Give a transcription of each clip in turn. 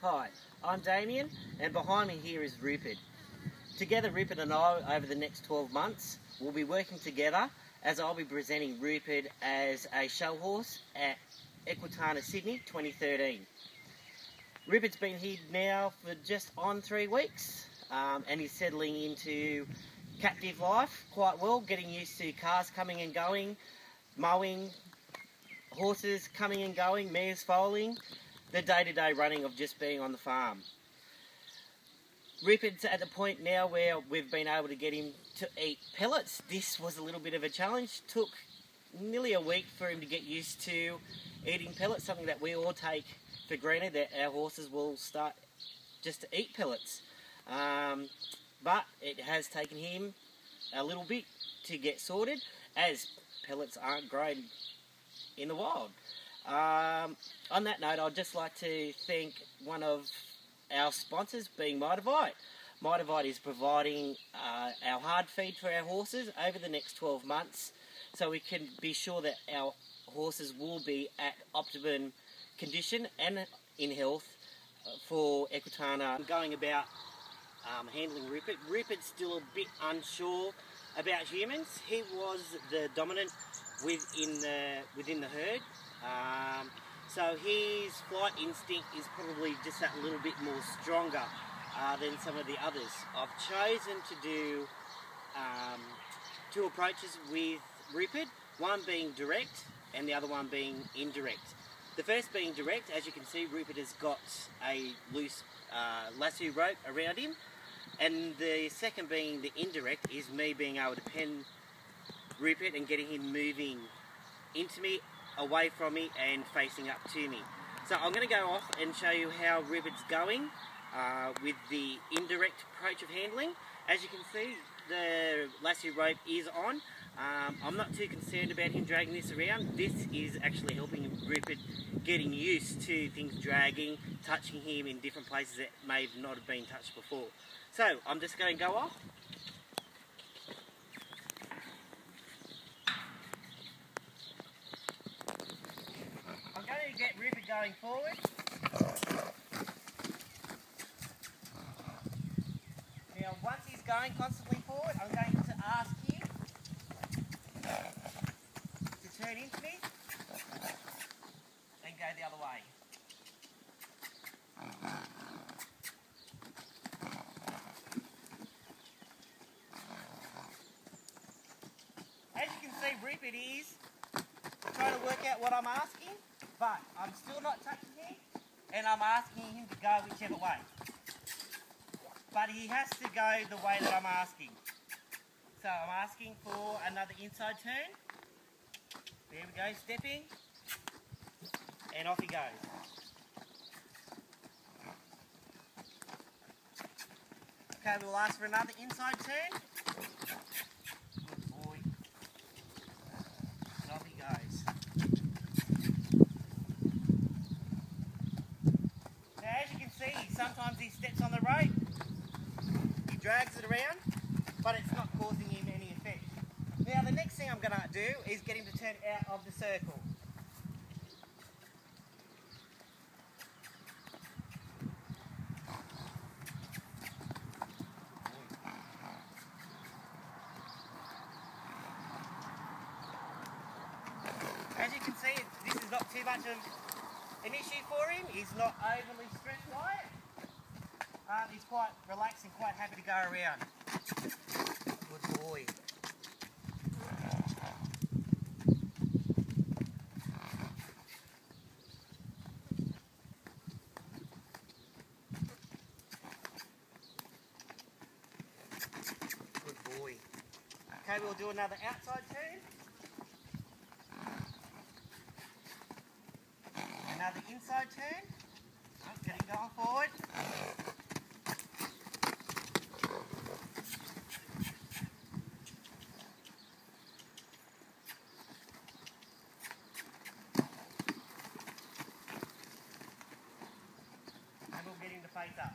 Hi, I'm Damien, and behind me here is Rupert. Together, Rupert and I, over the next 12 months, will be working together as I'll be presenting Rupert as a show horse at Equitana Sydney 2013. Rupert's been here now for just on 3 weeks, and he's settling into captive life quite well, getting used to cars coming and going, mowing, horses coming and going, mares foaling, the day-to-day running of just being on the farm. Rupert's at the point now where we've been able to get him to eat pellets. This was a little bit of a challenge. Took nearly a week for him to get used to eating pellets, something that we all take for granted, that our horses will start just to eat pellets. But it has taken him a little bit to get sorted, as pellets aren't grown in the wild. On that note, I'd just like to thank one of our sponsors, being Mitavite. Mitavite is providing our hard feed for our horses over the next 12 months, so we can be sure that our horses will be at optimum condition and in health for Equitana. I'm going about handling Rupert. Rupert's still a bit unsure about humans. He was the dominant within the herd. So his flight instinct is probably just that little bit more stronger than some of the others. I've chosen to do 2 approaches with Rupert, one being direct and the other one being indirect. The first being direct, as you can see, Rupert has got a loose lasso rope around him, and the second being the indirect is me being able to pen Rupert and getting him moving into me, away from me and facing up to me. So I'm going to go off and show you how Rupert's going with the indirect approach of handling. As you can see, the lasso rope is on. I'm not too concerned about him dragging this around. This is actually helping Rupert getting used to things dragging, touching him in different places that may not have been touched before. So I'm just going to go off. Get Rupert going forward. Now once he's going constantly forward, I'm going to ask him to turn into me and go the other way. As you can see, Rupert is trying to work out what I'm asking, but I'm still not touching him, and I'm asking him to go whichever way. But he has to go the way that I'm asking. So I'm asking for another inside turn. There we go, stepping, and off he goes. Okay, we'll ask for another inside turn. Good boy. And off he goes. Sometimes he steps on the rope, he drags it around, but it's not causing him any effect. Now the next thing I'm going to do is get him to turn out of the circle. As you can see, this is not too much of an issue for him. He's not overly stressed by it. He's quite relaxed and quite happy to go around. Good boy. Good boy. Okay, we'll do another outside turn. Another inside turn. Get him going forward. And we'll get him to face up.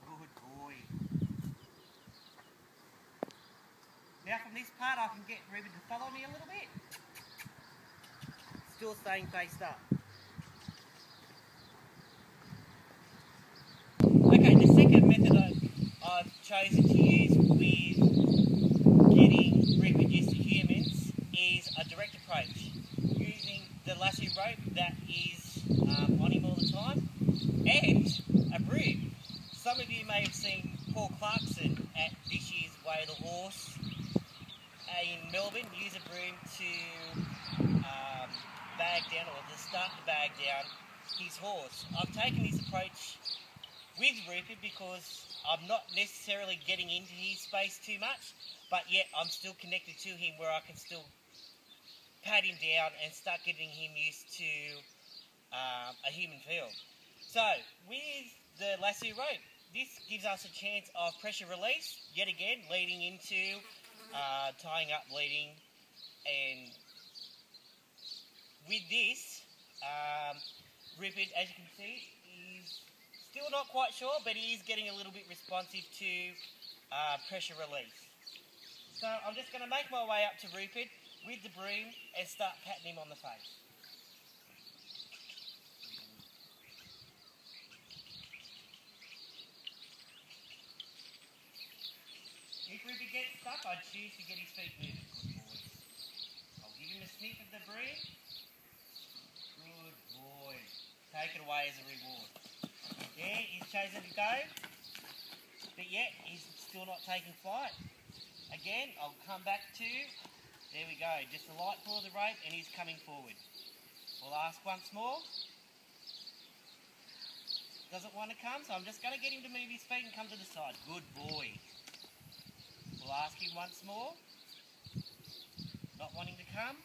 Good boy. Now from this part I can get Rupert to follow me a little bit. still staying faced up. Okay, the second method I've chosen to use with getting reproduced to humans is a direct approach, using the lasso rope that is on him all the time, and a broom. Some of you may have seen Paul Clarkson at this year's Waler horse in Melbourne use a broom to bag down, or to start to bag down his horse. I've taken this approach with Rupert because I'm not necessarily getting into his space too much, but yet I'm still connected to him where I can still pat him down and start getting him used to a human feel. So with the lasso rope, this gives us a chance of pressure release, yet again leading into tying up, bleeding, and with this, Rupert, as you can see, is still not quite sure, but he is getting a little bit responsive to pressure release. So I'm just going to make my way up to Rupert with the broom and start patting him on the face. If Rupert gets stuck, I'd choose to get his feet moving. Good boy. I'll give him a sniff of the broom. Good boy. Take it away as a reward. Yeah, he's chosen to go, but yet he's still not taking flight. Again, I'll come back to, there we go, just a light pull of the rope and he's coming forward. We'll ask once more. Doesn't want to come, so I'm just going to get him to move his feet and come to the side. Good boy. We'll ask him once more. Not wanting to come.